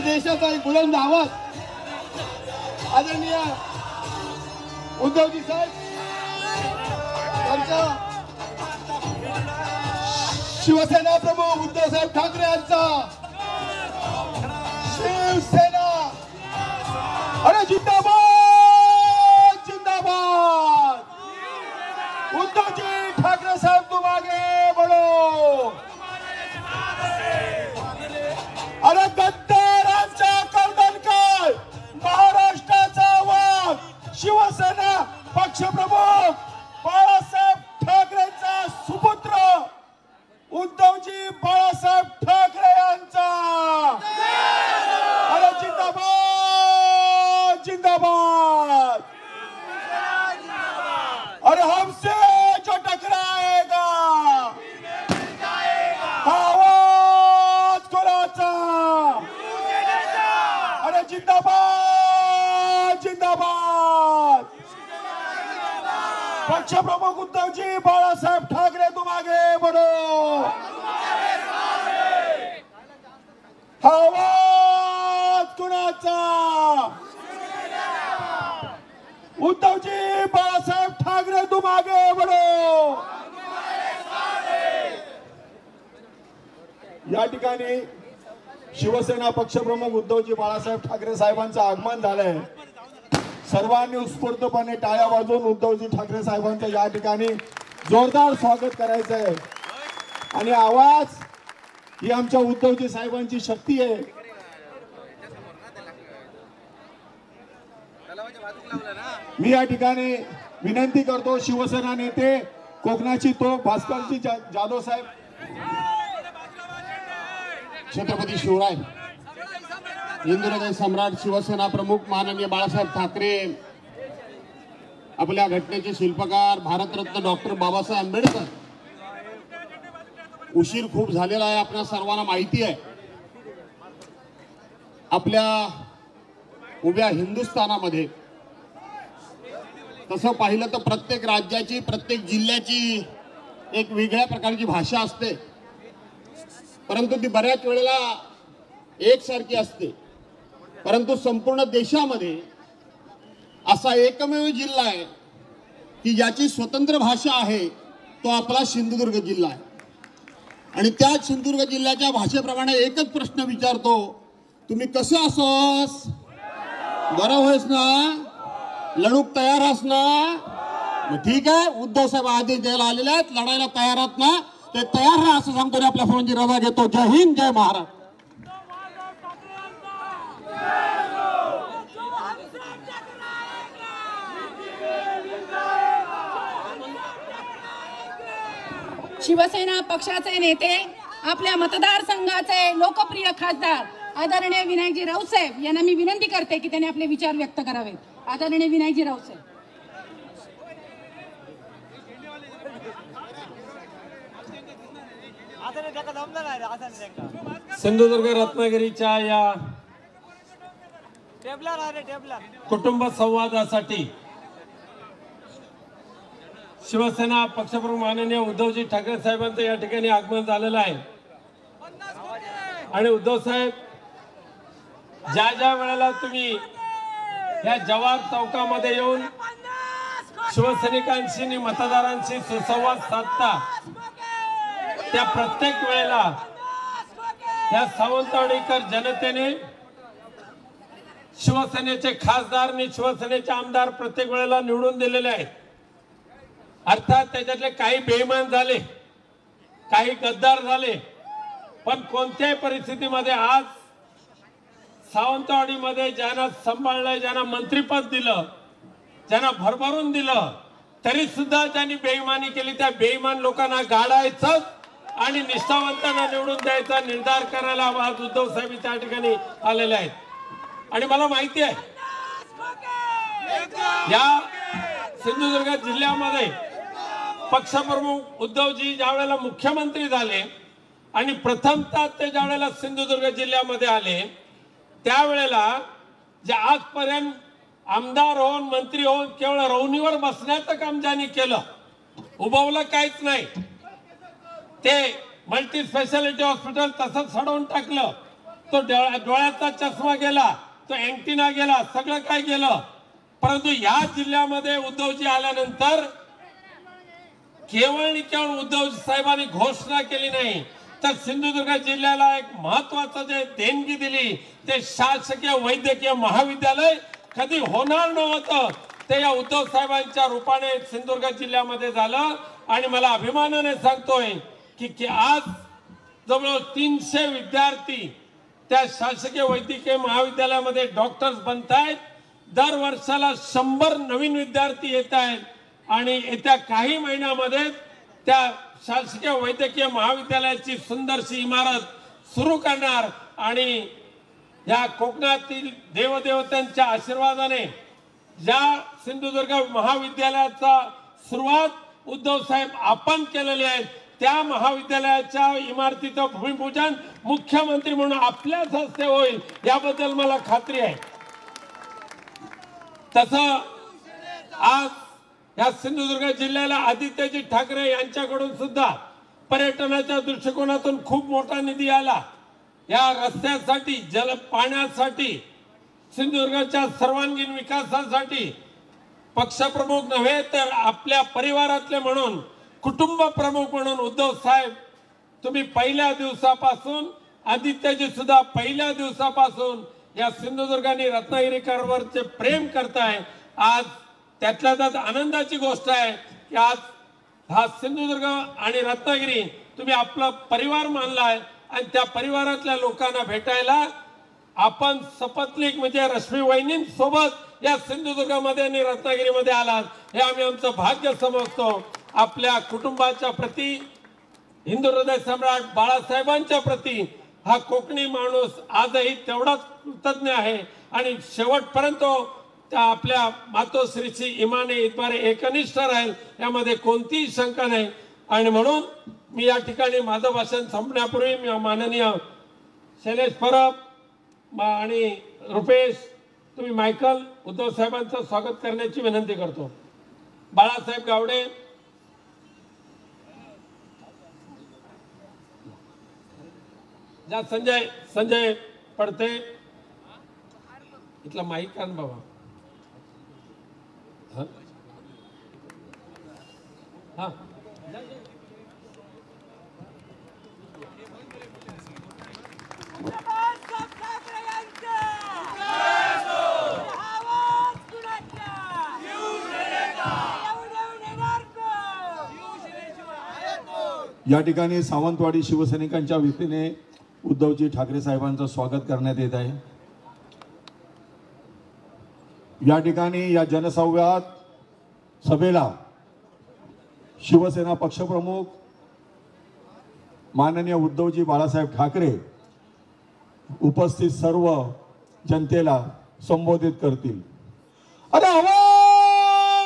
देशाचा एक बुलंद आवाज आदरणीय उद्धवजी साहेब यांचा, शिवसेना प्रमुख उद्धव साहेब ठाकरे यांचा, शिवसेना अरे जिंदाबाद जिंदाबाद, उद्धवजी ठाकरे साहब तुम आगे बढ़ो। अरे गद्दारांचा कर्दनकर महाराष्ट्राचा वाघ शिवसेना पक्षप्रमुख बाळासाहेब ठाकरेंचा सुपुत्र उद्धवजी बाळासाहेब ठाकरे यांचा, अरे जिंदाबाद जिंदाबाद, अरे हमसे जो टकराएगा आवाज कोणाचा, अरे जिंदाबाद जिंदाबाद, पक्ष प्रमुख उद्धवजी बाळासाहेब ठाकरे तुम आगे बढ़ो। आवाज कोणाचा, उद्धवजी बाळासाहेब ठाकरे तुम आगे बढ़ो। या ठिकाणी शिवसेना पक्षप्रमुख उद्धवजी बाळासाहेब ठाकरे साहेबांचं आगमन झालंय। सर्वांनी उत्स्फूर्तपणे टाळ्या वाजवून उद्धवजी ठाकरे साहेबांचं या ठिकाणी जोरदार स्वागत करायचं आहे। आणि आवाज ही आमच्या उद्धवजी साहेबांची शक्ती आहे। मी या ठिकाणी विनंती करतो, शिवसेना नेते कोकणाची तोफ भास्करजी जाधव साहेब, छत्रपती शिवराय, हिंदुहृदय सम्राट, शिवसेना प्रमुख माननीय बाळासाहेब ठाकरे, आपल्या घटनेचे शिल्पकार भारतरत्न डॉक्टर बाबासाहेब आंबेडकर। उशीर खूप झालेला आहे, आपल्या सर्वांना माहिती आहे। आपल्या उभ्या हिंदुस्थानामध्ये तसं पाहिलं तर प्रत्येक राज्याची, प्रत्येक जिल्ह्याची एक वेगळ्या प्रकारची भाषा असते, परंतु ती बऱ्याच वेळेला एकसारखी असते। परंतु संपूर्ण देशामध्ये असा एकमेव जिल्हा आहे की ज्याची स्वतंत्र भाषा आहे, तो आपला सिंधुदुर्ग जिल्हा आहे। आणि त्या सिंधुदुर्ग जिल्ह्याच्या भाषेप्रमाणे एकच प्रश्न विचारतो, तुम्ही कसं असोस, बरं होयस ना, लढूक तयार आहेस ना? मग ठीक आहे, उद्धव साहेब आदेश द्यायला आलेले आहेत, लढायला तयार आहात ना, ते तयार राहा असं सांगतो। आपल्या फोनची रजा घेतो। जय हिंद, जय महाराष्ट्र। शिवसेना पक्षाचे नेते, आपल्या मतदारसंघाचे लोकप्रिय खासदार आदरणीय विनायकजी राऊत साहेब यांना मी विनंती करते की त्यांनी आपले विचार व्यक्त करावेत। आदरणीय विनायकजी राऊत साहेब। सिंधुदुर्ग रत्नागिरीच्या या कुटुंब संवादासाठी शिवसेना पक्षप्रमुख माननीय उद्धवजी ठाकरे साहेबांचं या ठिकाणी आगमन झालेलं आहे। आणि उद्धव साहेब, ज्या ज्या वेळेला तुम्ही या जवाहर चौकामध्ये येऊन शिवसैनिकांशी आणि मतदारांशी सुसंवाद साधता, त्या प्रत्येक वेळेला या सावंतवाडीकर जनतेने शिवसेनेचे खासदार आणि शिवसेनेचे आमदार प्रत्येक वेळेला निवडून दिलेले आहेत। अर्थात त्याच्यातले काही बेईमान झाले, काही गद्दार झाले, पण कोणत्याही परिस्थितीमध्ये आज सावंतवाडीमध्ये ज्यांना सांभाळलं, ज्यांना मंत्रिपद दिलं, ज्यांना भरभरून दिलं, तरी सुद्धा ज्यांनी बेईमानी केली त्या बेईमान लोकांना गाडायचं आणि निष्ठावंतांना निवडून द्यायचा निर्धार करायला आज उद्धव साहेब त्या ठिकाणी आलेले आहेत। आणि मला माहिती आहे, या सिंधुदुर्ग जिल्ह्यामध्ये पक्षप्रमुख उद्धवजी ज्या वेळेला मुख्यमंत्री झाले आणि प्रथमतः ते ज्या वेळेला सिंधुदुर्ग जिल्ह्यामध्ये आले, त्यावेळेला जे आजपर्यंत आमदार होऊन मंत्री होऊन केवळ रवणीवर बसण्याचं काम ज्यांनी केलं, उभवलं काहीच नाही, ते मल्टी स्पेशालिटी हॉस्पिटल तसंच सडवून टाकलं, तो डोळ्याचा चष्मा गेला, तो अँटिना गेला, सगळं काय गेलं. परंतु या जिल्ह्यामध्ये उद्धवजी आल्यानंतर केवळ आणि केवळ उद्धव साहेबांनी घोषणा केली नाही, तर सिंधुदुर्ग जिल्ह्याला एक महत्वाचं जे देणगी दिली ते शासकीय वैद्यकीय महाविद्यालय कधी होणार नव्हतं ते या उद्धव साहेबांच्या रूपाने सिंधुदुर्ग जिल्ह्यामध्ये झालं. आणि मला अभिमानाने सांगतोय की आज जवळजवळ 300 विद्यार्थी त्या शासकीय वैद्यकीय महाविद्यालयामध्ये डॉक्टर्स बनत आहेत. दर वर्षाला 100 नवीन विद्यार्थी येत आहेत आणि येत्या काही महिन्यामध्ये त्या शासकीय वैद्यकीय महाविद्यालयाची सुंदरशी इमारत सुरू करणार. आणि या कोकणातील देवदेवतांच्या आशीर्वादाने ज्या सिंधुदुर्ग महाविद्यालयाचा सुरुवात उद्धव साहेब आपण केलेली आहे त्या महाविद्यालयाच्या इमारतीचं भूमिपूजन मुख्यमंत्री म्हणून आपल्याच हस्ते होईल याबद्दल मला खात्री आहे. तसं आज या सिंधुदुर्ग जिल्ह्याला आदित्यजी ठाकरे यांच्याकडून सुद्धा पर्यटनाच्या दृष्टिकोनातून खूप मोठा निधी आला. या रस्त्यासाठी जल पाण्यासाठी सिंधुदुर्गच्या सर्वांगीण विकासासाठी पक्षप्रमुख नव्हे तर आपल्या परिवारातले म्हणून कुटुंब प्रमुख म्हणून उद्धव साहेब तुम्ही पहिल्या दिवसापासून आदित्यजी सुद्धा पहिल्या दिवसापासून या सिंधुदुर्ग आणि रत्नागिरीकरवरचे प्रेम करताय. आज त्यातल्या त्यात आनंदाची गोष्ट आहे की आज हा सिंधुदुर्ग आणि रत्नागिरी तुम्ही आपला परिवार मानलाय आणि त्या परिवारातल्या लोकांना भेटायला आपण सपत्नीक म्हणजे रश्मी वहिनींसोबत या सिंधुदुर्गामध्ये आणि रत्नागिरीमध्ये आलात हे आम्ही आमचं भाग्य समजतो. आपल्या कुटुंबाच्या प्रती हिंदू हृदय सम्राट बाळासाहेबांच्या प्रती हा कोकणी माणूस आजही तेवढाच कृतज्ञ आहे आणि शेवटपर्यंत त्या आपल्या मातोश्रीची इमाने इतबारे एकनिष्ठ राहील यामध्ये कोणतीही शंका नाही. आणि म्हणून मी या ठिकाणी माझं भाषण संपण्यापूर्वी मी माननीय शैलेश परब आणि रुपेश तुम्ही मायकल उद्धव साहेबांचं स्वागत करण्याची विनंती करतो. बाळासाहेब गावडे, संजय पडते, इथला माईक आण बाबा. हा या ठिकाणी सावंतवाडी शिवसैनिकांच्या वतीने उद्धवजी ठाकरे साहेबांचं स्वागत करण्यात येत आहे. या ठिकाणी या जनसंवाद सभेला शिवसेना पक्षप्रमुख माननीय उद्धवजी बाळासाहेब ठाकरे उपस्थित सर्व जनतेला संबोधित करतील. अरे आवाज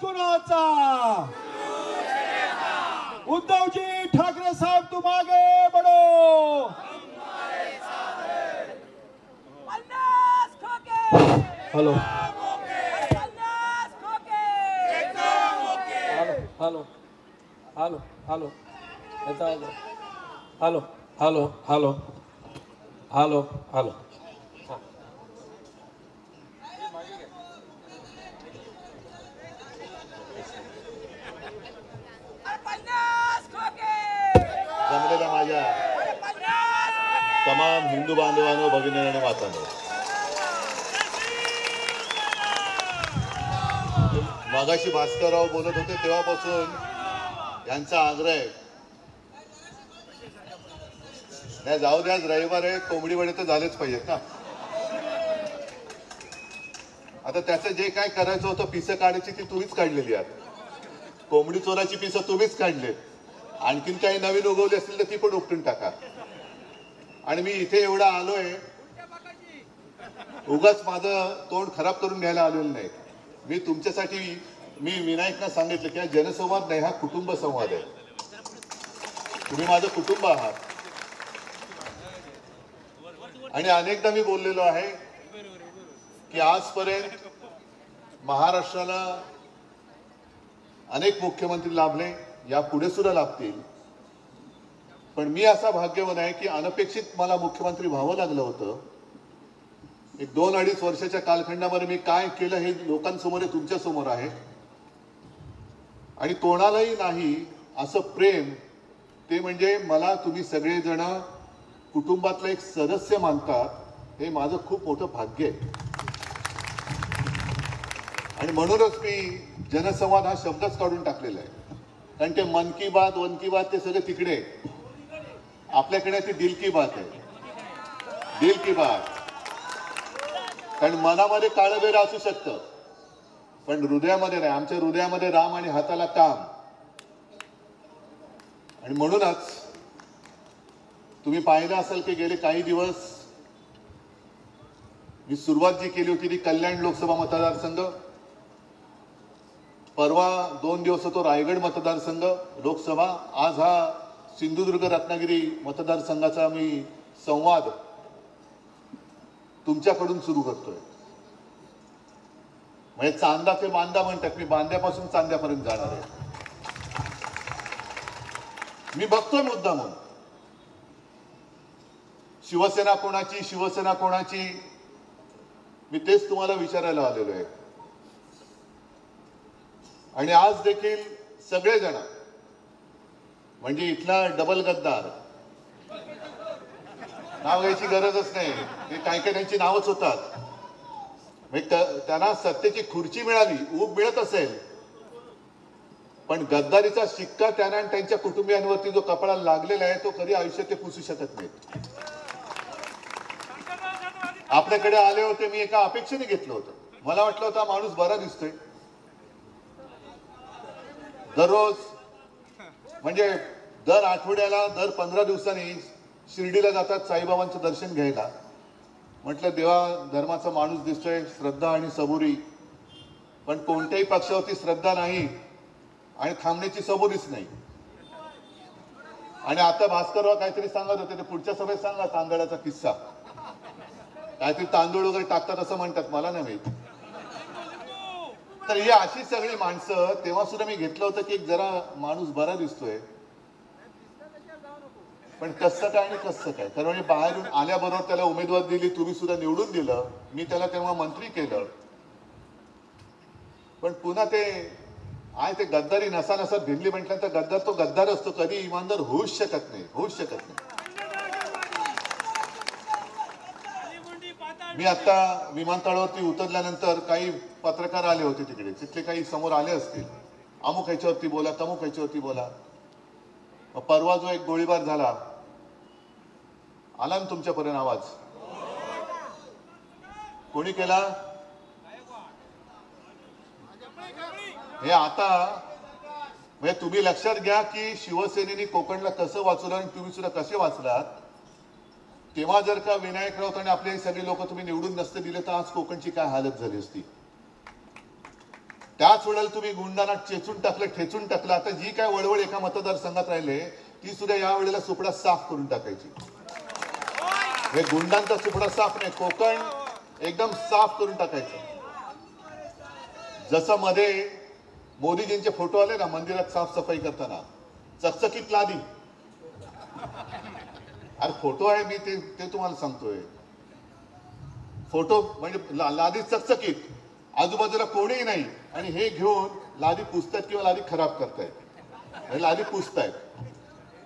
कोणाचा? उद्धवजी ठाकरे साहब तुम आगे बढ़ो. Hello hello hello hello hello hello hello hello hello जमलेल्या माझ्या तमाम हिंदू बांधवांनो, भगिनी आणि मातांनो, मगाशी भास्करराव बोलत होते तेव्हापासून यांचा आग्रह आहे. नाही जाऊ द्या, आज रविवार आहे, कोंबडी वडे तर झालेच पाहिजेत ना. आता त्याचं जे काय करायचं होतं पिसं काढायची ती तुम्हीच काढलेली आहात. कोंबडी चोराची पिसं तुम्हीच काढले. आणखीन काही नवीन उगवली असतील तर ती पण उपटून टाका. आणि मी इथे एवढा आलोय उगाच माझं तोंड खराब करून घ्यायला आलेलो नाही. मी तुमच्यासाठी मी विनायकना सांगितलं की हा जनसंवाद नाही, हा कुटुंब संवाद आहे. तुम्ही माझं कुटुंब आहात. आणि अनेकदा मी बोललेलो आहे की आजपर्यंत महाराष्ट्राला अनेक मुख्यमंत्री लाभले, या पुढे सुद्धा लाभतील. पण मी असा भाग्यवान आहे की अनपेक्षित मला मुख्यमंत्री व्हावं लागलं होतं. एक 2-2.5 वर्षाच्या कालखंडामध्ये मी काय केलं हे लोकांसमोर आहे, तुमच्या समोर आहे. आणि कोणालाही नाही असं प्रेम, ते म्हणजे मला तुम्ही सगळेजण कुटुंबातलं एक सदस्य मानतात, हे माझं खूप मोठं भाग्य आहे. आणि म्हणूनच मी जनसंवाद हा शब्दच काढून टाकलेला आहे. कारण ते मन की बात, वन की बात ते सगळं तिकडे आहे. आपल्याकडे ती दिल की बात आहे, दिल की बात. कारण मनामध्ये काळबेर असू शकतं, पण हृदयामध्ये नाही. आमच्या हृदयामध्ये राम आणि हाताला काम. आणि म्हणूनच तुम्ही पाहिलं असेल की गेले काही दिवस मी सुरुवात जी केली होती ती कल्याण लोकसभा मतदारसंघ, परवा 2 दिवस होतो रायगड मतदारसंघ लोकसभा, आज हा सिंधुदुर्ग रत्नागिरी मतदारसंघाचा मी संवाद तुमच्याकडून सुरू करतोय. म्हणजे चांदा ते बांदा म्हणतात, मी बांद्यापासून चांद्यापर्यंत जाणार आहे. मी बघतोय मुद्दा म्हणून शिवसेना कोणाची, शिवसेना कोणाची, मी तेच तुम्हाला विचारायला आलेलो आहे. आणि आज देखील सगळेजण, म्हणजे इथला डबल गद्दार, नाव घ्यायची गरजच नाही, हे काही काही त्यांची नावच होतात. त्यांना सत्तेची खुर्ची मिळाली, ऊब मिळत असेल, पण गद्दारीचा शिक्का त्यांना आणि त्यांच्या कुटुंबियांवरती जो कपाळाला लागलेला आहे तो कधी आयुष्यात ते पुसू शकत नाहीत. आपल्याकडे आले होते, मी एका अपेक्षेने घेतलं होतं. मला वाटलं होतं माणूस बरा दिसतोय. दररोज म्हणजे दर आठवड्याला, दर 15 दिवसांनी शिर्डीला जातात साईबाबांचं दर्शन घ्यायला. म्हटलं देवा धर्माचा माणूस दिसतोय, श्रद्धा आणि सबुरी. पण कोणत्याही पक्षावरती श्रद्धा नाही आणि थांबण्याची सबुरीच नाही. आणि आता भास्करराव काहीतरी सांगत होते, ते पुढच्या सभेत सांगा तांदळाचा किस्सा. काहीतरी तांदूळ वगैरे टाकतात असं म्हणतात, मला नाही माहित. तर ही अशी सगळी माणसं, तेव्हा सुद्धा मी घेतलं होतं की जरा माणूस बरा दिसतोय. पण कसं काय आणि कसं काय, कारण म्हणजे बाहेरून आल्याबरोबर त्याला उमेदवार दिली, तुम्ही सुद्धा निवडून दिलं, मी त्याला तेव्हा मंत्री केलं. पण पुन्हा ते आहे ते गद्दारी नसा नसा भिडली म्हटल्यानंतर गद्दार तो गद्दार असतो, कधी इमानदार होऊच शकत नाही, होऊच शकत नाही. मी आता विमानतळावरती उतरल्यानंतर काही पत्रकार आले होते तिकडे, तिथले काही समोर आले असतील, अमुक ह्याच्यावरती बोला, तमुक ह्याच्यावरती बोला. परवा जो एक गोळीबार झाला, आला ना तुमच्यापर्यंत आवाज, कोणी केला हे आता म्हणजे तुम्ही लक्षात घ्या की शिवसेनेने कोकणला कसं वाचवलं आणि तुम्ही सुद्धा कसे वाचलात. तेव्हा जर का विनायक राऊत आणि आपले सगळे लोक तुम्ही निवडून नसते दिले तर आज कोकणची काय हालत झाली असती. त्याच वेळेला तुम्ही गुंडांना चेचून टाकलं, ठेचून टाकलं. आता जी काय वळवळ एका मतदारसंघात राहिले ती सुद्धा या वेळेला सुपडा साफ करून टाकायची. हे गुंडांचा सुपडा साफ नाही, कोकण एकदम साफ करून टाकायचं. जसं मध्ये मोदीजींचे फोटो आले ना मंदिरात साफसफाई करताना, चकचकीत लादी. अरे फोटो आहे, मी ते तुम्हाला सांगतोय. फोटो म्हणजे लादी चकचकीत, आजूबाजूला कोणीही नाही, आणि हे घेऊन लादी पुसतायत किंवा लादी खराब करतायत, लादी पुसतायत.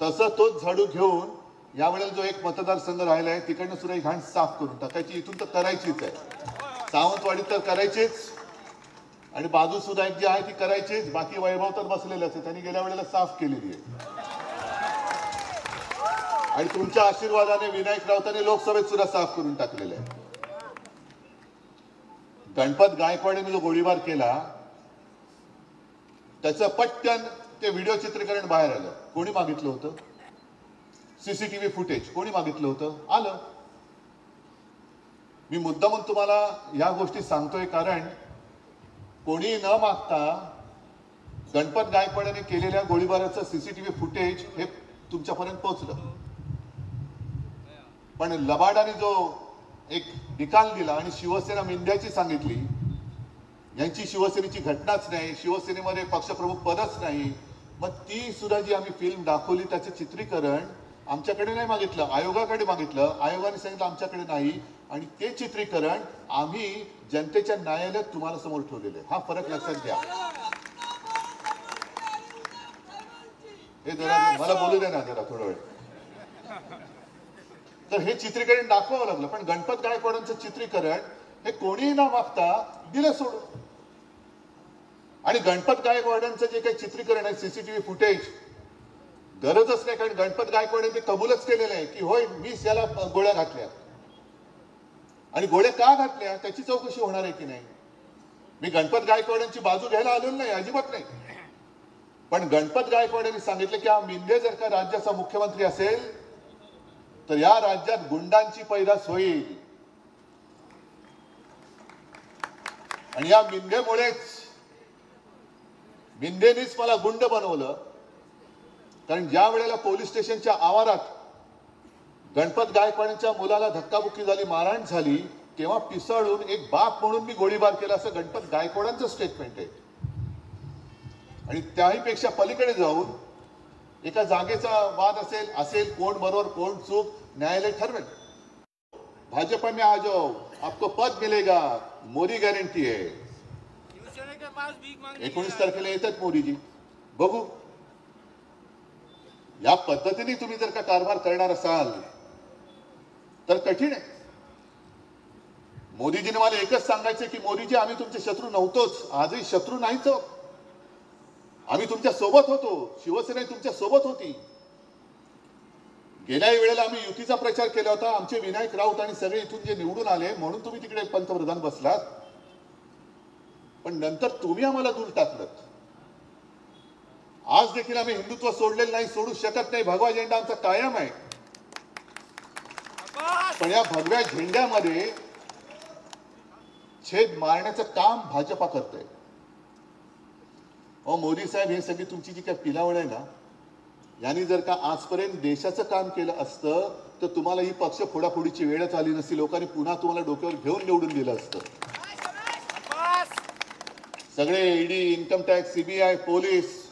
तसं तोच झाडू घेऊन यावेळेला जो एक मतदारसंघ राहिलाय तिकडनं सुद्धा घाण साफ करून टाकायची. इथून तर करायचीच आहे, सावंतवाडी तर करायचीच, आणि बाजू सुद्धा एक जी आहे ती करायचीच. बाकी वैभव तर बसलेलंच आहे, त्यांनी गेल्या वेळेला साफ केलेली आहे. आणि तुमच्या आशीर्वादाने विनायक राऊतांनी लोकसभेत सुद्धा साफ करून टाकलेलं आहे. गणपत गायकवाडीने जो गोळीबार केला त्याचं पटकन ते व्हिडिओ चित्रीकरण बाहेर आलं. कोणी मागितलं होतं? सीसीटीव्ही फुटेज कोणी मागितलं होतं? आलं. मी मुद्दामून तुम्हाला या गोष्टी सांगतोय कारण कोणी न मागता गणपत गायकवाडीने केलेल्या गोळीबाराचं सीसीटीव्ही फुटेज हे तुमच्यापर्यंत पोहोचलं. पण लबाडाने जो एक निकाल दिला आणि शिवसेना मिंद्याची सांगितली, यांची शिवसेनेची घटनाच नाही, शिवसेनेमध्ये पक्षप्रमुख पदच नाही, मग ती सुद्धा जी आम्ही फिल्म दाखवली त्याचं चित्रीकरण आमच्याकडे नाही मागितलं, आयोगाकडे मागितलं. आयोगाने सांगितलं आमच्याकडे नाही, आणि ते चित्रीकरण आम्ही जनतेच्या न्यायालयात तुम्हाला समोर ठेवलेलं आहे. हा फरक लक्षात घ्या. हे जरा मला बोलू दे ना जरा थोडा वेळ. तर हे चित्रीकरण दाखवावं लागलं. पण गणपत गायकवाडांचं चित्रीकरण हे कोणीही न मागता दिलं सोडून. आणि गणपत गायकवाडांचं जे काही चित्रीकरण आहे, सीसीटीव्ही फुटेज, गरजच नाही, कारण गणपत गायकवाड ते कबूलच केलेलं आहे की होय मीच याला गोळ्या घातल्या. आणि गोळ्या का घातल्या त्याची चौकशी होणार आहे की नाही. मी गणपत गायकवाडांची बाजू घ्यायला आलेलो नाही, अजिबात नाही. पण गणपत गायकवाडांनी सांगितलं की हा मिंदे जर का राज्याचा मुख्यमंत्री असेल तर या राज्यात गुंडांची पैदास होईल. आणि या मिंदेनीच मला गुंड बनवलं. कारण ज्या वेळेला पोलीस स्टेशनच्या आवारात गणपत गायकवाडांच्या मुलाला धक्काबुक्की झाली, मारहाण झाली, तेव्हा पिसाळून एक बाप म्हणून मी गोळीबार केला, असं गणपत गायकवाडांचं स्टेटमेंट आहे. आणि त्याहीपेक्षा पलीकडे जाऊन एका जागेचा वाद असेल कोण बरोबर कोण चूक, न्यायालय ठरवेल. भाजपा में आ जाओ, आपको पद मिलेगा, मोदी गॅरंटी आहे. 19 तारखेला येतात मोदीजी, बघू. या पद्धतीने तुम्ही जर का कारभार करणार असाल तर कठीण आहे. मोदीजीने मला एकच सांगायचं की मोदीजी आम्ही तुमचे शत्रू नव्हतोच, आजही शत्रू नाहीच. आम्ही तुमच्या सोबत होतो, शिवसेना तुमच्या सोबत होती. गेल्याही वेळेला आम्ही युतीचा प्रचार केला होता. आमचे विनायक राऊत आणि सगळे इथून जे निवडून आले म्हणून तुम्ही तिकडे पंतप्रधान बसलात. पण नंतर तुम्ही आम्हाला दूर टाकलं. आज देखील आम्ही हिंदुत्व सोडलेलं नाही, सोडू शकत नाही. भगवा झेंडा आमचा कायम आहे. पण या भगव्या झेंड्यामध्ये छेद मारण्याचं काम भाजपा करतंय. मोदी साहेब, हे सगळी तुमची जी काही पिलावळ आहे ना, यांनी जर का आजपर्यंत देशाचं काम केलं असतं तर तुम्हाला ही पक्ष फोडाफोडीची वेळच आली नसती. लोकांनी पुन्हा तुम्हाला डोक्यावर घेऊन निवडून दिलं असतं. सगळे ED, income tax, CBI, police,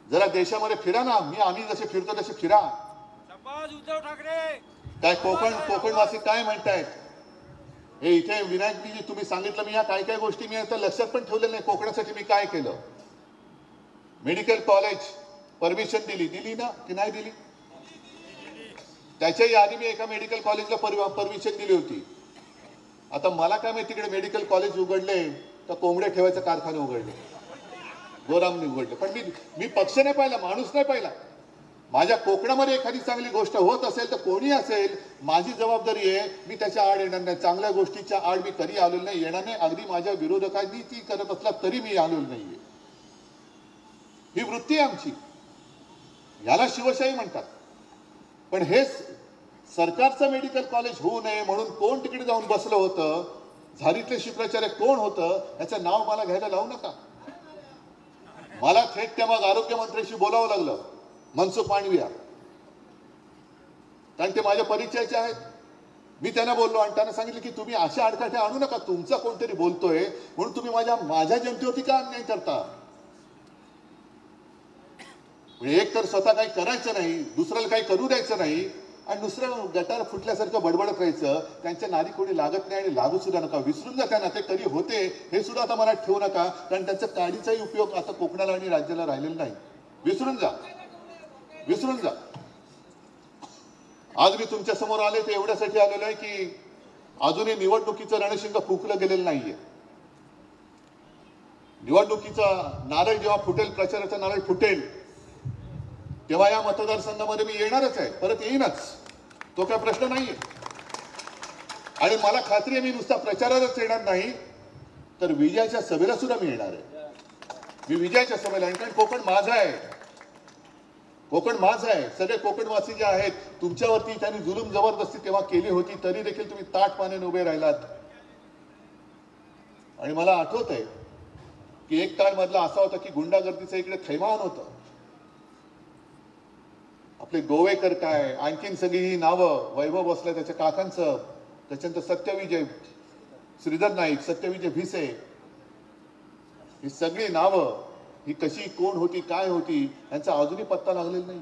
जरा देशामध्ये फिरा ना. आम्ही जसे फिरतो तसे फिरा. उद्धव ठाकरे काय कोकणवासी काय म्हणतायत हे इथे विनायकजी तुम्ही सांगितलं. मी या काय काय गोष्टी मी आता लक्षात पण ठेवलेलं नाही. कोकणासाठी मी काय केलं. मेडिकल कॉलेज परमिशन दिली ना की नाही दिली. त्याच्याही आधी मी एका मेडिकल कॉलेजला परमिशन दिली होती. आता मला काय माहिती तिकडे मेडिकल कॉलेज उघडले तर कोंबड्या ठेवायचं कारखाने उघडले, गोरामने उघडले. पण मी पक्ष नाही पाहिला, माणूस नाही पाहिला. माझ्या कोकणामध्ये एखादी चांगली गोष्ट होत असेल तर कोणी असेल, माझी जबाबदारी आहे. मी त्याच्या आड येणार नाही. चांगल्या गोष्टीच्या आड मी कधी आलेलो नाही, येणार नाही. अगदी माझ्या विरोधकांनी ती करत असला तरी मी आलेलो नाहीये. ही वृत्ती आहे आमची. याला शिवशाही म्हणतात. पण हे सरकारचं मेडिकल कॉलेज होऊ नये म्हणून कोण तिकडे जाऊन बसलं होतं, झारीतले शिवप्रचारक कोण होतं, याचं नाव मला घ्यायला लावू नका. मला थेट त्या मग आरोग्यमंत्र्यांशी बोलावं लागलं, मनसुख मांडविया, कारण ते माझ्या परिचयाचे आहेत. मी त्यांना बोललो आणि त्यांना सांगितलं की तुम्ही अशा अडकाठ्या आणू नका. तुमचा कोणतरी बोलतोय म्हणून तुम्ही माझ्या जनतेवरती का अन्याय करता. एक तर स्वतः काही करायचं नाही, दुसऱ्याला काही करू द्यायचं नाही, आणि दुसरं गटार फुटल्यासारखं बडबडत राहायचं. त्यांच्या नारी कोणी लागत नाही आणि लागू सुद्धा नका. विसरून जा त्यांना, ते कधी होते हे सुद्धा आता मनात ठेवू नका. कारण त्यांचा काडीचाही उपयोग आता कोकणाला आणि राज्याला राहिलेला नाही. विसरून जा. आज मी तुमच्या समोर आले ते एवढ्यासाठी आलेलो आहे की अजूनही निवडणुकीचं रणशिंग फुंकलं गेलेलं नाहीये. निवडणुकीचा नारळ जेव्हा फुटेल, प्रचाराचा नारळ फुटेल, तेव्हा या मतदारसंघामध्ये मी येणारच आहे, परत येईनच. तो काय प्रश्न नाहीये. आणि मला खात्री आहे मी नुसता प्रचारालाच येणार नाही तर विजयाच्या सभेला सुद्धा मी येणार आहे. मी विजयाच्या सभेला, कारण कोकण माझा आहे. सगळे कोकणवासी जे आहेत, तुमच्यावरती त्यांनी जुलूम जबरदस्ती तेव्हा केली होती, तरी देखील तुम्ही ताठ पाण्याने उभे राहिलात. आणि मला आठवत आहे की एक काळ मधला असा होता की गुंडागर्दीचं इकडे थैमान होतं. आपले गोवेकर काय, आणखीन सगळी ही नावं, वैभव बसले त्याच्या काकांचं, त्याच्यानंतर सत्यविजय श्रीधर नाईक, सत्यविजय भिसे, ही सगळी नावं, ही कशी कोण होती, काय होती, यांचा अजूनही पत्ता लागलेला नाही.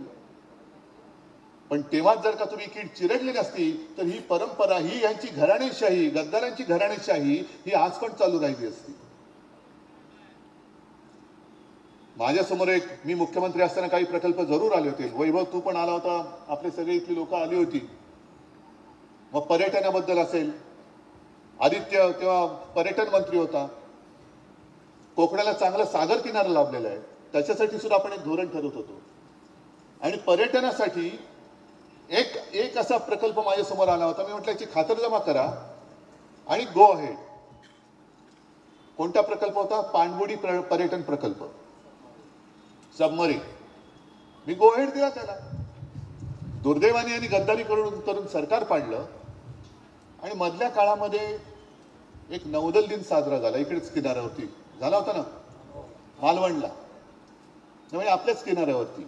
पण तेव्हा जर का तुम्ही कीड चिरडली नसती तर ही परंपरा, ही यांची घराणेशाही, गद्दारांची घराणेशाही ही आज पण चालू राहिली असती. माझ्यासमोर मी मुख्यमंत्री असताना काही प्रकल्प जरूर आले होते. वैभव, तू पण आला होता, आपले सगळे इथली लोक आली होती. मग पर्यटनाबद्दल असेल, आदित्य तेव्हा पर्यटन मंत्री होता. कोकणाला चांगला सागर किनारा लाभलेला आहे, त्याच्यासाठी सुद्धा आपण एक धोरण ठरवत होतो. आणि पर्यटनासाठी एक असा प्रकल्प माझ्यासमोर आला होता. मी म्हटलं याची खातरजमा करा आणि गो अहेड. कोणता प्रकल्प होता? पाणबुडी पर्यटन प्रकल्प, सबमरीन. मी गो अहेड दिला त्याला. दुर्दैवाने यांनी गद्दारी करून सरकार पाडलं आणि मधल्या काळामध्ये एक नौदल दिन साजरा झाला. इकडेच किनाऱ्यावरती झाला होता ना, मालवणला, त्यामुळे आपल्याच किनाऱ्यावरती.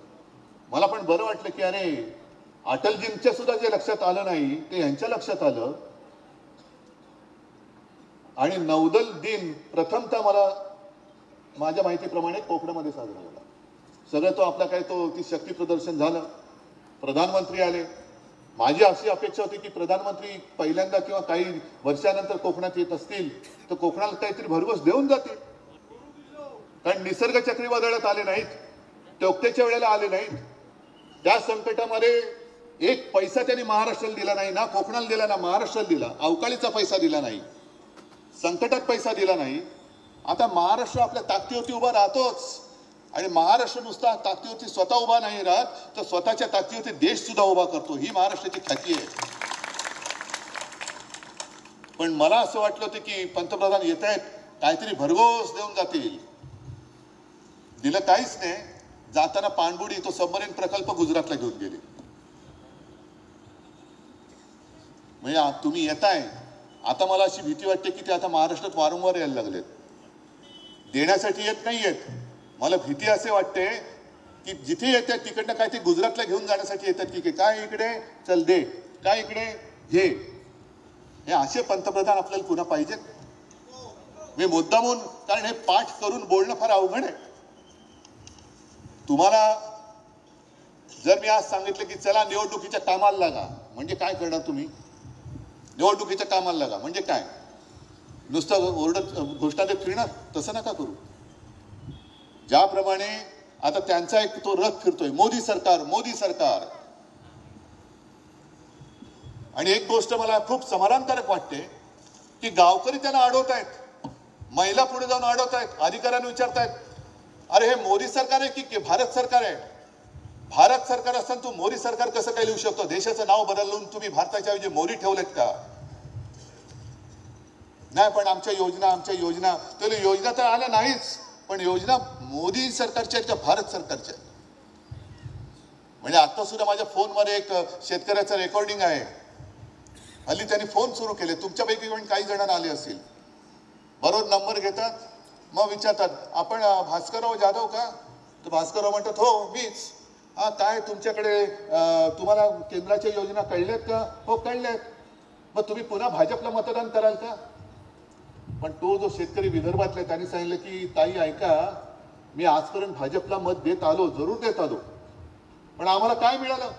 मला पण बरं वाटलं की अरे, अटलजींच्या सुद्धा जे लक्षात आलं नाही ते यांच्या लक्षात आलं. आणि नौदल दिन प्रथमतः मला माझ्या माहितीप्रमाणे कोकणामध्ये साजरा झाला. सगळं तो आपला काय ती शक्ती प्रदर्शन झालं. प्रधानमंत्री आले. माझी अशी अपेक्षा होती की प्रधानमंत्री पहिल्यांदा किंवा काही वर्षानंतर कोकणात येत असतील तर कोकणाला काहीतरी भरघोस देऊन जातील. कारण निसर्ग चक्रीवादळात आले नाहीत, टोकतेच्या वेळेला आले नाहीत. त्या संकटामध्ये एक पैसा त्यांनी महाराष्ट्राला दिला नाही, ना कोकणाला दिला ना महाराष्ट्राला दिला. अवकाळीचा पैसा दिला नाही, संकटात पैसा दिला नाही. आता महाराष्ट्र आपल्या ताकदीवरती उभा राहतोच. आणि महाराष्ट्र नुसता ताकदीवरती स्वतः उभा नाही राहत, तर स्वतःच्या ताकदीवरती देश सुद्धा उभा करतो. ही महाराष्ट्राची ख्याती आहे. पण मला असं वाटलं होतं की पंतप्रधान येत आहेत, काहीतरी भरघोस देऊन जातील. दिलं काहीच नाही. जाताना पाणबुडी, तो सबमरीन प्रकल्प गुजरातला घेऊन गेले. म्हणजे तुम्ही येताय, आता मला अशी भीती वाटते की ते आता महाराष्ट्रात वारंवार यायला लागलेत. देण्यासाठी येत नाही येत. मला भीती असे वाटते की जिथे येतात तिकडनं काय ते गुजरातला घेऊन जाण्यासाठी येतात की काय इकडे चल दे, काय इकडे घे. हे असे पंतप्रधान आपल्याला पुन्हा पाहिजेत. मी मुद्दामून, कारण हे पाठ करून बोलणं फार अवघड आहे. तुम्हाला जर मी आज सांगितलं की चला निवडणुकीच्या कामाला लागा, म्हणजे काय करणार तुम्ही? निवडणुकीच्या कामाला लागा म्हणजे काय? नुसतं ओरडत घोषणा देत फिरणार? तसं नका करू. ज्याप्रमाणे आता त्यांचा एक तो रथ फिरतोय, मोदी सरकार मोदी सरकार. आणि एक गोष्ट मला खूप समाधानकारक वाटते की गावकरी त्यांना अडवतायत, महिला पुढे जाऊन अडवतायत, अधिकाऱ्यांना विचारतायत, अरे हे मोदी सरकार आहे की भारत सरकार आहे? भारत सरकार असताना तू मोदी सरकार कसं काय लिहू शकतो? देशाचं नाव बदलून तुम्ही भारताच्या ऐवजी मोदी ठेवलेत का? नाही, पण आमच्या योजना तर योजना तर आल्या नाहीच, पण योजना मोदी सरकारच्या आहेत का भारत सरकारच्या? म्हणजे आता सुद्धा माझ्या फोनवर एक शेतकऱ्याचं रेकॉर्डिंग आहे. हल्ली त्यांनी फोन सुरू केले, तुमच्यापैकी पण काही जणांना आले असतील. बरोबर नंबर घेतात, मग विचारतात, आपण भास्करराव जाधव का? तर भास्करराव म्हणतात हो मीच. हा, काय तुमच्याकडे तुम्हाला केंद्राच्या योजना कळल्यात का? हो कळल्यात. मग तुम्ही पुन्हा भाजपला मतदान कराल का? पण तो जो शेतकरी विदर्भातला त्यांनी सांगितलं की ताई ऐका, मी आजपर्यंत भाजपला मत देत आलो, जरूर देत आलो, पण आम्हाला काय मिळालं?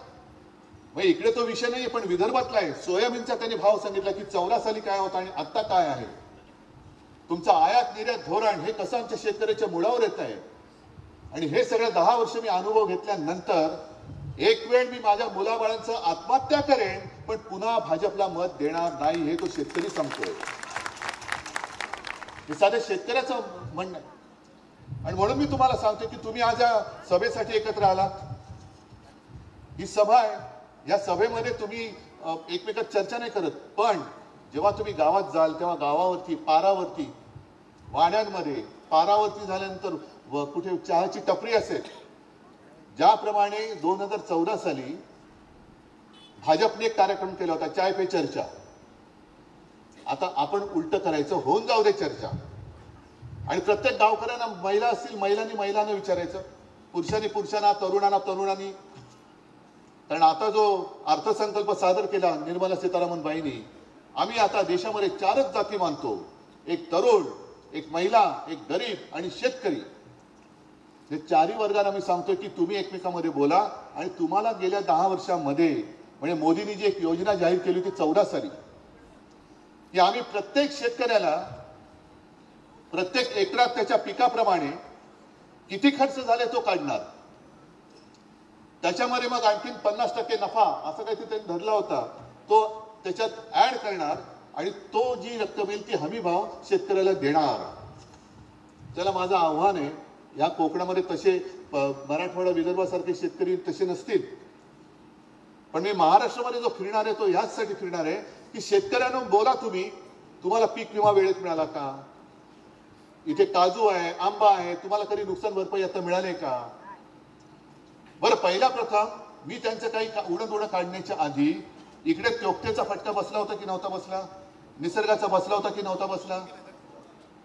मग इकडे तो विषय नाही, पण विदर्भातला आहे. सोयाबीनचा त्यांनी भाव सांगितला की 14 साली काय होता आणि आता काय आहे. तुमचं आयात निर्यात धोरण हे कसं आमच्या शेतकऱ्याच्या मुळावर येत आहे. आणि हे सगळं 10 वर्ष मी अनुभव घेतल्यानंतर एक वेळ मी माझ्या मुलाबाळांचं आत्महत्या करेन, पण पुन्हा भाजपला मत देणार नाही, हे तो शेतकरी सांगतोय. हे साधे शेतकऱ्याचं म्हणणं. आणि म्हणून मी तुम्हाला सांगतो की तुम्ही आज या सभेसाठी एकत्र आलात. ही सभा आहे, या सभेमध्ये तुम्ही एकमेकात चर्चा नाही करत, पण जेव्हा तुम्ही गावात जाल तेव्हा गावावरती, पारावरती, वाड्यांमध्ये पारावरती झाल्यानंतर कुठे चहाची टपरी असेल, ज्याप्रमाणे 2014 साली भाजपने एक कार्यक्रम केला होता, चाय पे चर्चा. आता आपण उलट करायचं, होऊन जाऊ दे चर्चा. आणि प्रत्येक गावकऱ्यांना, महिला असतील महिलांनी महिलांना विचारायचं, पुरुषांनी पुरुषांना, तरुणांना तरुणांनी. कारण आता जो अर्थसंकल्प सादर केला निर्मला सीतारामन बाईंनी, आम्ही आता देशामध्ये 4च जाती मानतो, एक तरुण, एक महिला, एक गरीब आणि शेतकरी. हे 4ही वर्गांना मी सांगतोय की तुम्ही एकमेकांमध्ये बोला आणि तुम्हाला गेल्या 10 वर्षांमध्ये म्हणजे मोदींनी जी एक योजना जाहीर केली होती 14 साली की आम्ही प्रत्येक शेतकऱ्याला प्रत्येक एकरात त्याच्या पिकाप्रमाणे किती खर्च झाले तो काढणार, त्याच्यामध्ये मग आणखीन 50% नफा असं काहीतरी त्यांनी धरला होता तो त्याच्यात ऍड करणार आणि तो जी रक्कम येईल ती हमी भाव शेतकऱ्याला देणार. त्याला माझं आव्हान आहे, या कोकणामध्ये तसे मराठवाडा विदर्भासारखे शेतकरी तसे नसतील, पण मी महाराष्ट्रामध्ये जो फिरणार आहे तो याचसाठी फिरणार आहे की शेतकऱ्यांना बोला तुम्हाला पीक विमा वेळेत मिळाला का, इथे काजू आहे आंबा आहे तुम्हाला कधी नुकसान भरपाई आता मिळाले का. बरं पहिला प्रथम मी त्यांचं काही उडण काढण्याच्या आधी इकडे त्योक्तेचा फटका बसला होता की नव्हता बसला, निसर्गाचा बसला होता की नव्हता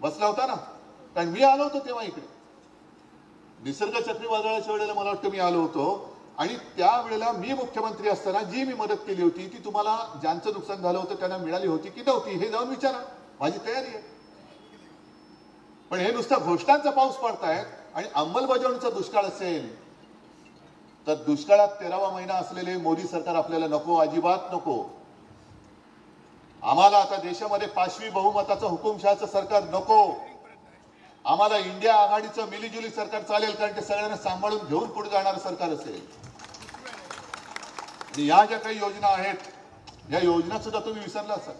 बसला होता ना. कारण मी आलो होतो तेव्हा इकडे निसर्ग चक्रीवादळाच्या वेळेला मला वाटतं मी आलो होतो आणि त्यावेळेला मी मुख्यमंत्री असताना जी मी मदत केली होती ती तुम्हाला ज्यांचं नुकसान झालं होतं त्यांना मिळाली होती की नव्हती हे जाऊन विचारा, माझी तयारी आहे. पण हे नुसतं घोषणांचा पाऊस पडतायत आणि अंमलबजावणीचा दुष्काळ असेल तर दुष्काळात 13वा महिना असलेले मोदी सरकार आपल्याला नको, अजिबात नको. आम्हाला आता देशामध्ये 5वी बहुमताचं हुकुमशहाचं सरकार नको. आम्हाला इंडिया आघाडीचं मिलीजुली सरकार चालेल कारण ते सगळ्यांना सांभाळून घेऊन पुढे जाणारं सरकार असेल. आणि या ज्या काही योजना आहेत या योजना सुद्धा तुम्ही विसरला असाल.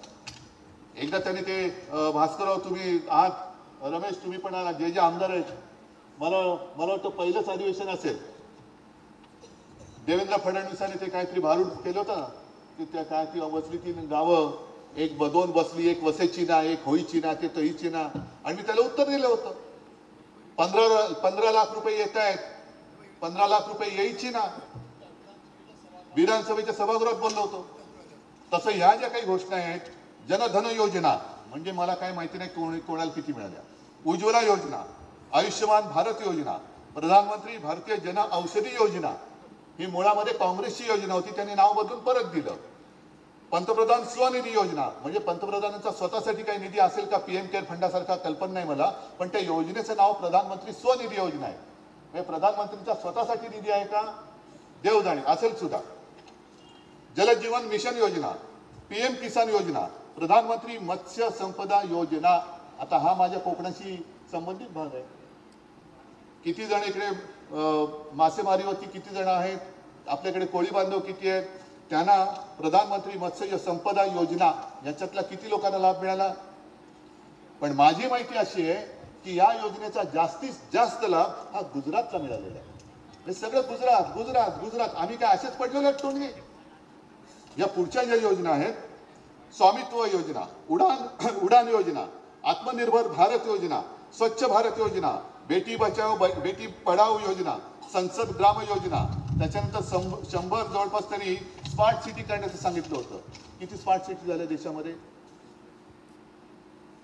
एकदा त्यांनी ते भास्करराव तुम्ही आहात, रमेश तुम्ही पण आहात, जे आमदार आहेत, मला वाटतं पहिलंच अधिवेशन असेल देवेंद्र फडणवीसांनी ते काहीतरी भारूड केलं होतं ना की त्या काय ती बसली 3 गावं, एक 2 बसली, एक वसेची ना, एक होईची ना, ते तहीची ना. आणि मी त्याला उत्तर दिलं होतं 15 लाख रुपये येत आहेत, 15 लाख रुपये यायची ना. विधानसभेच्या सभागृहात बोललो होतो. तसं ह्या ज्या काही घोषणा आहेत, जनधन योजना म्हणजे मला काय माहिती नाही कोणाला किती मिळाल्या, उज्ज्वला योजना, आयुष्यमान भारत योजना, प्रधानमंत्री भारतीय जन औषधी योजना ही मुळामध्ये काँग्रेसची योजना होती, त्यांनी नाव बदलून परत दिलं. पंतप्रधान स्वनिधी योजना म्हणजे पंतप्रधानांचा स्वतःसाठी काही निधी असेल का, पीएम केअर फंडासारखा कल्पना नाही मला, पण त्या योजनेचं नाव प्रधानमंत्री स्वनिधी योजना आहे. म्हणजे प्रधानमंत्रीचा स्वतःसाठी निधी आहे का देव जाणे, असेल सुद्धा. जलजीवन मिशन योजना, पीएम किसान योजना, प्रधानमंत्री मत्स्य संपदा योजना. आता हा माझ्या कोकणाशी संबंधित भाग आहे. किती जण इकडे मासेमारीवरती किती जण आहेत, आपल्याकडे कोळी बांधव किती आहेत, त्यांना प्रधानमंत्री मत्स्य संपदा योजना याच्यातला किती लोकांना लाभ मिळाला. पण माझी माहिती अशी आहे की या योजनेचा जास्तीत जास्त लाभ हा गुजरातला मिळालेला आहे. हे सगळं गुजरात गुजरात गुजरात. आम्ही काय असेच पडलेलो आहेत टोनगे. या पुढच्या ज्या योजना आहेत, स्वामित्व योजना, उडान योजना, आत्मनिर्भर भारत योजना, स्वच्छ भारत योजना, बेटी बचाओ बेटी पढाओ योजना, संसद ग्राम योजना, त्याच्यानंतर 100 जवळपास तरी स्मार्ट सिटी करण्याचं सांगितलं होतं. किती स्मार्ट सिटी झाल्या देशामध्ये.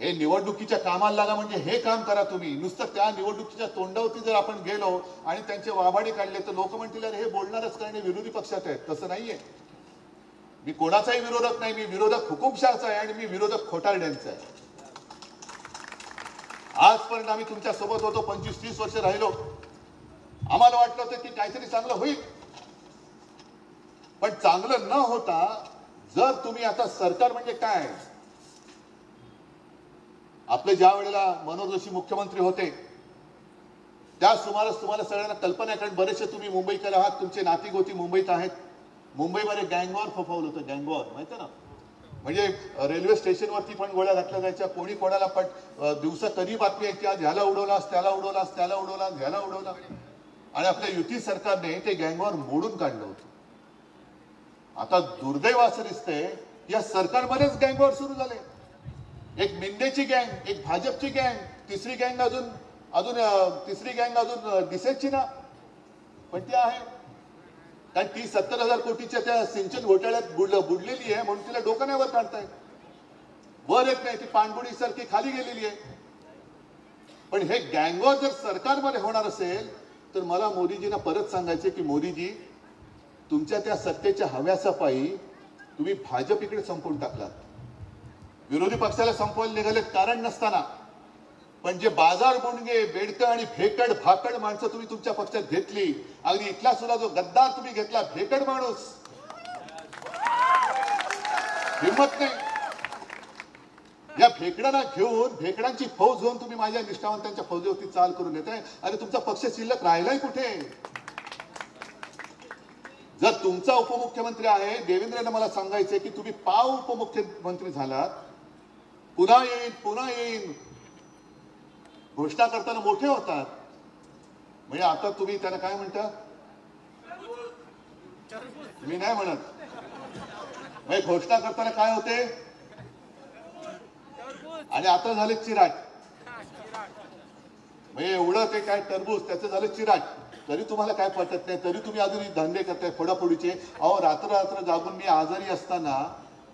हे निवडणुकीच्या कामाला लागा म्हणजे हे काम करा तुम्ही. नुसतं त्या निवडणुकीच्या तोंडावरती जर आपण गेलो आणि त्यांचे वाभाडे काढले तर लोक म्हणतील अरे हे बोलणारच कारण विरोधी पक्षात आहेत. तसं नाहीये. मी कोणाचाही विरोधक नाही, मी विरोधक हुकुमशहाचा आहे आणि मी विरोधक खोटारड्यांचा आहे. आजपर्यंत आम्ही तुमच्या सोबत होतो, 25-30 वर्ष राहिलो. आम्हाला वाटलं होतं की काहीतरी चांगलं होईल, पण चांगलं न होता जर तुम्ही आता सरकार म्हणजे काय, आपले ज्या वेळेला मनोज जोशी मुख्यमंत्री होते त्या सुमारास तुम्हाला सगळ्यांना कल्पना आहे, कारण बरेचसे तुम्ही मुंबईकर आहात, तुमचे नातीगोती मुंबईत आहेत. मुंबईमध्ये गँगवॉर फोफावलं होतं. गँगवॉर माहिती ना, म्हणजे रेल्वे स्टेशनवरती पण गोळ्या घातल्या जायच्या. कोणी कोणाला पण दिवसा कधी बातमी आहे की आज ह्याला उडवलास, त्याला उडवलास, त्याला उडवलास, ह्याला उडवला. आणि आपल्या युती सरकारने ते गँगवॉर मोडून काढलं होतं. आता दुर्दैव असं दिसतंय या सरकारमध्येच गँगवॉर सुरू झाले. एक मिंदेची गँग, एक भाजपची गँग, तिसरी गँग अजून दिसेची ना, पण ती आहे कारण ती 70,000 कोटीच्या त्या सिंचन घोटाळ्यात बुडलेली आहे म्हणून तिला डोकं नाही वर काढतायत. वर येत नाही, ती पाणबुडी सारखी खाली गेलेली आहे. पण हे गँगवॉर जर सरकारमध्ये होणार असेल तर मला मोदीजींना परत सांगायचे की मोदीजी, तुमच्या त्या सत्तेच्या हव्यासापायी तुम्ही भाजप इकडे संपवून टाकलात. विरोधी पक्षाला संपवायला निघाले कारण नसताना पण जे बाजार बुणगे बेडकं आणि भेकड भाकड माणसं तुम्ही तुमच्या पक्षात घेतली, अगदी इथला सुद्धा जो गद्दार तुम्ही घेतला, भेकड माणूस, हिंमत नाही. या भेकडांना घेऊन, भेकडांची फौज घेऊन तुम्ही माझ्या निष्ठावंतांच्या फौजेवरती चाल करून येताय. अरे तुमचा पक्ष शिल्लक राहिलाय कुठे? जर तुमचा उपमुख्यमंत्री आहे, देवेंद्रने मला सांगायचंय की तुम्ही पाव उपमुख्यमंत्री झालात, पुन्हा येईन पुन्हा येईन घोषणा करताना मोठे होतात, म्हणजे आता तुम्ही त्याला काय म्हणता? मी नाही म्हणत. म्हणजे घोषणा करताना काय होते आणि आता झाले चिराट. म्हणजे एवढं ते काय टरबूज त्याचं झालं चिराट. तरी तुम्हाला काय पटत नाही, तरी तुम्ही अजून धंदे करताय फोडाफोडीचे. अहो रात्र रात्र जागून मी आजारी असताना,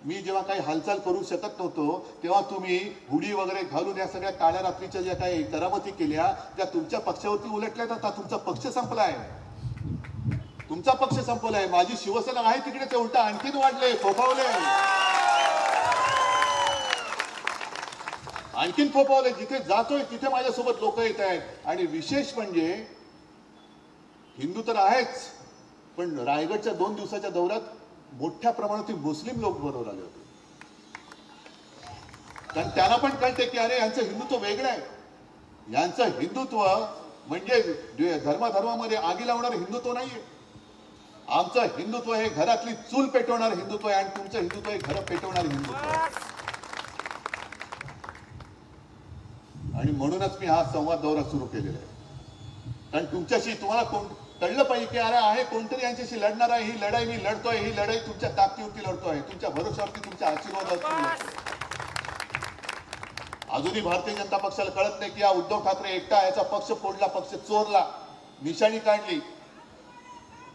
मी जेव्हा काही हालचाल करू शकत नव्हतो, तेव्हा तुम्ही हुडी वगैरे घालून या सगळ्या काळ्या रात्रीच्या ज्या काही करामती केल्या त्या तुमच्या पक्षावरती उलटल्या जातात. तुमचा पक्ष संपलाय, तुमचा पक्ष संपलाय. माझी शिवसेना आहे तिकडेच उलटा आणखीन वाढले, फोफावले, आणखीन फोफावले. जिथे जातोय तिथे माझ्यासोबत लोक येत आहेत. आणि विशेष म्हणजे हिंदू तर आहेच, पण रायगडच्या 2 दिवसाच्या दौऱ्यात मोठ्या प्रमाणात मुस्लिम लोक बरोबर आले होते. कारण त्यांना पण कळते की अरे यांचं हिंदुत्व वेगळं आहे. यांचं हिंदुत्व म्हणजे धर्मामध्ये आगी लावणारं हिंदुत्व नाहीये. आमचं हिंदुत्व हे घरातली चूल पेटवणारं हिंदुत्व आहे आणि तुमचं हिंदुत्व हे घर पेटवणारं हिंदुत्व आहे. आणि म्हणूनच मी हा संवाद दौरा सुरू केलेला आहे. कारण तुमच्याशी तुम्हाला कळलं पाहिजे की अरे आहे कोणतरी यांच्याशी लढणार आहे. ही लढाई मी लढतोय, ही लढाई तुमच्या ताकदीवरती लढतोय, तुमच्या भरोशावरती, तुमच्या आशीर्वादावरती. अजूनही भारतीय जनता पक्षाला कळत नाही की हा उद्धव ठाकरे एकटा याचा पक्ष फोडला, पक्ष चोरला, निशाणी काढली.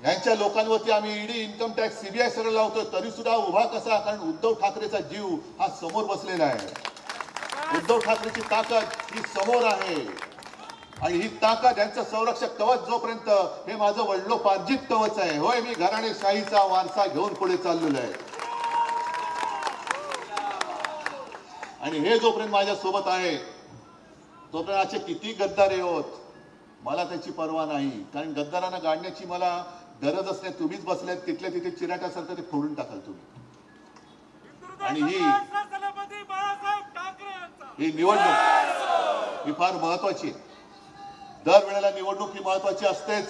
यांच्या लोकांवरती आम्ही ईडी, इन्कम टॅक्स, सीबीआय सगळं लावतोय, तरी सुद्धा उभा कसा? कारण उद्धव ठाकरेचा जीव हा समोर बसलेला आहे. उद्धव ठाकरेची ताकद ही समोर आहे आणि ही ताकद यांचं संरक्षक कवच जोपर्यंत हे माझं वडिलोपार्जित कवच आहे. होय, मी घराणेशाहीचा वारसा घेऊन पुढे चाललेलो आहे आणि हे जोपर्यंत माझ्या सोबत आहे तोपर्यंत असे किती गद्दार होत मला त्याची पर्वा नाही. कारण गद्दारांना गाडण्याची मला गरजच नाही. तुम्हीच बसल्यात तिथल्या तिथे चिराट्यासारखं ते फोडून टाकाल तुम्ही. आणि ही निवडणूक ही फार महत्वाची आहे. दरवेळेला निवडणूक ही महत्वाची असतेच,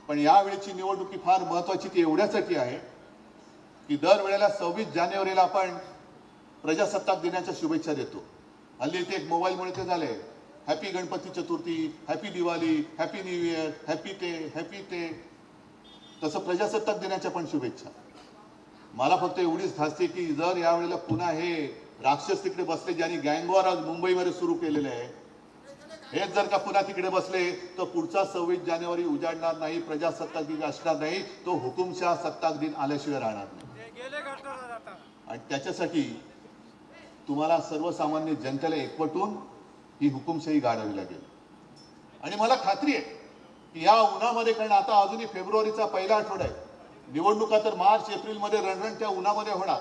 पण यावेळीची निवडणूक ही फार महत्वाची ती एवढ्यासाठी आहे की दरवेळेला 26 जानेवारीला आपण प्रजासत्ताक दिनाच्या शुभेच्छा देतो. हल्ली ते एक मोबाईलमुळे ते झाले, happy Ganapati Chaturthi, happy Diwali, happy new year, happy ते. तसं प्रजासत्ताक दिनाच्या पण शुभेच्छा. मला फक्त एवढीच धास्ती की जर यावेळेला पुन्हा हे राक्षस तिकडे बसले ज्यांनी गँगवॉर आज मुंबईमध्ये सुरू केलेले आहे, हेच जर का पुन्हा तिकडे बसले तर पुढचा 26 जानेवारी उजाडणार नाही, प्रजासत्ताक दिन असणार नाही, तो हुकुमशाह सत्ताक दिन आल्याशिवाय राहणार नाही. आणि त्याच्यासाठी तुम्हाला सर्वसामान्य जनतेला एकवटून ही हुकुमशाही गाडावी लागेल. आणि मला खात्री आहे की या उन्हामध्ये, कारण आता अजूनही फेब्रुवारीचा पहिला आठवडा आहे, निवडणुका तर मार्च एप्रिलमध्ये रणरणच्या उन्हामध्ये होणार,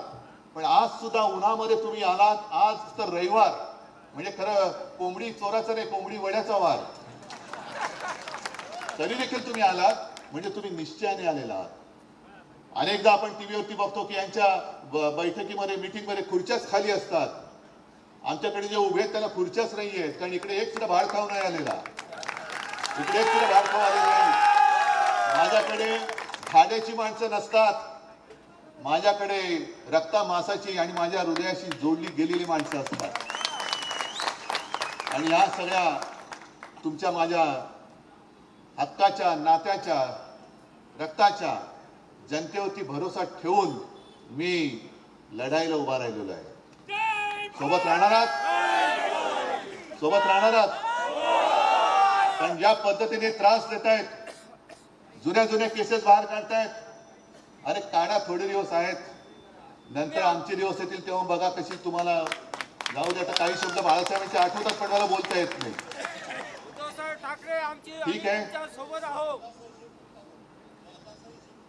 पण आज सुद्धा उन्हामध्ये तुम्ही आलात. आज तर रविवार, म्हणजे खरं कोंबडी चोराचा नाही, कोंबडी वड्याचा वार, तरी देखील तुम्ही आलात म्हणजे तुम्ही निश्चयाने आलेला आहात. अनेकदा आपण टीव्हीवरती बघतो की यांच्या बैठकीमध्ये, मिटिंगमध्ये खुर्च्याच खाली असतात. आमच्याकडे जे उभे आहेत त्याला खुर्च्याच नाही आहेत, कारण इकडे एक सुद्धा भाड खाऊ नाही आलेला, इकडे एक सुद्धा भाड खाऊ आलेला नाही. माझ्याकडे खाण्याची माणसं नसतात, माझ्याकडे रक्ता मांसाची आणि माझ्या हृदयाशी जोडली गेलेली माणसं असतात. आणि या सगळ्या तुमच्या माझ्या हक्काच्या, नात्याच्या, रक्ताच्या जनतेवरती भरोसा ठेवून मी लढाईला उभा राहिलेलो आहे. सोबत राहणार आहात, सोबत राहणार आहात. पण ज्या पद्धतीने त्रास देत आहेत, जुन्या केसेस बाहेर काढतायत, अरे काढा, थोडे दिवस आहेत, नंतर आमचे दिवस येतील तेव्हा बघा कशी तुम्हाला जाऊ दे. आता काही शब्द बाळासाहेबांचे आठवतात पण मला बोलता येत नाही. ठीक आहे,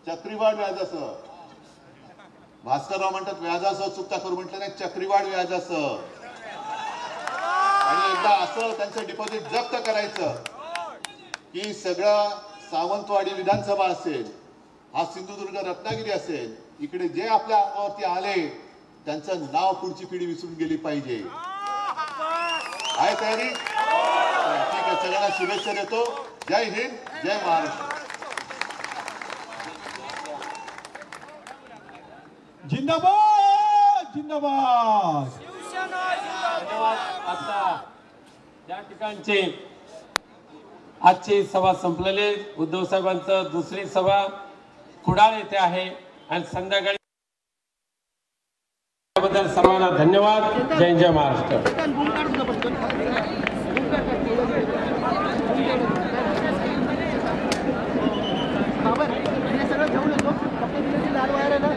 चक्रीवाढ व्याजासह, भास्करराव म्हणतात व्याजासह चुकता करू, म्हटलं नाही, चक्रीवाढ व्याजासह. आणि एकदा असं त्यांचं डिपॉझिट जप्त करायचं की सगळं सावंतवाडी विधानसभा असेल, हा सिंधुदुर्ग रत्नागिरी असेल, इकडे जे आपल्या अंगावरती आले त्यांचं नाव पुढची पिढी विसरून गेली पाहिजे. आहे तयारी? ठीक आहे, सगळ्यांना शुभेच्छा देतो. जय हिंद, जय महाराष्ट्र. जिंदाबाद जिंदाबाद. धन्यवाद. आता या ठिकाणचे आजची सभा संपलेली. उद्धव साहेबांचं दुसरी सभा कुडाळ येथे आहे आणि संध्याकाळी बद्दल सर्वांना धन्यवाद. जय जय महाराष्ट्र. सगळं घेऊन येतो फक्त लाल वायर आहे ना